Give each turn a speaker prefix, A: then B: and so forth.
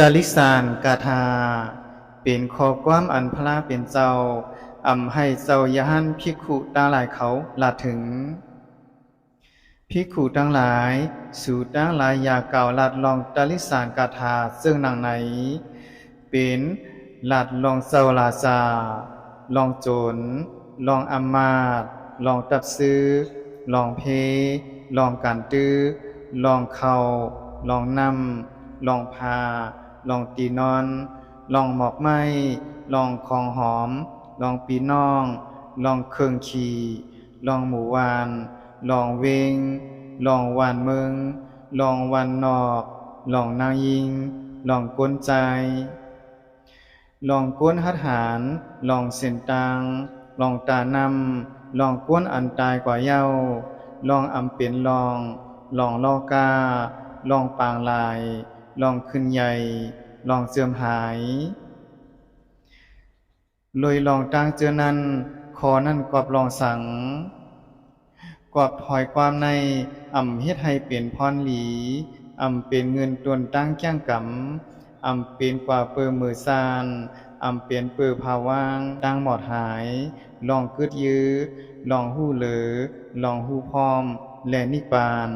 A: ตลิสานกาธาเป็นข้อความอันพระเป็นเจ้าให้เจ้ายานภิกขุตั้งหลายเขาลาถึงภิกขุตั้งหลายสู่ตั้งหลายอย่ากล่าวลัดลองตลิสานกาธาซึ่งนางไหนเป็นลัดลองเจ้าลาจาลองโจรลองอำมาตย์ลองตับซื้อลองเพลองการตื้อลองเข้าลองนำลองพาลองตีนอนลองหมอกไม้ลองของหอมลองปีน้องลองเครื่องขี่ลองหมู่วานลองเวงลองวานเมืองลองวันนอกลองนางยิงลองก้นใจลองก้นหัดหารลองเส้นตางลองตานำลองก้นอันตายกว่าเย้าลองอำเป็นลองลองลอกาลองปางลายลองขึ้นใหญ่ลองเสื่อมหายลอยลองตั้งเจอนั้นคอนั่นกอบลองสังกอบถอยความในเฮ็ดให้เป็นพรหลีเป็นเงินตวนตั้งแก้งกำเป็นกว่าเปิมือซานเป็นเปิภาวางตั้งหมอดหายลองกึดยื้อลองหู้เหลอลองหู้พร้อมและนิพพาน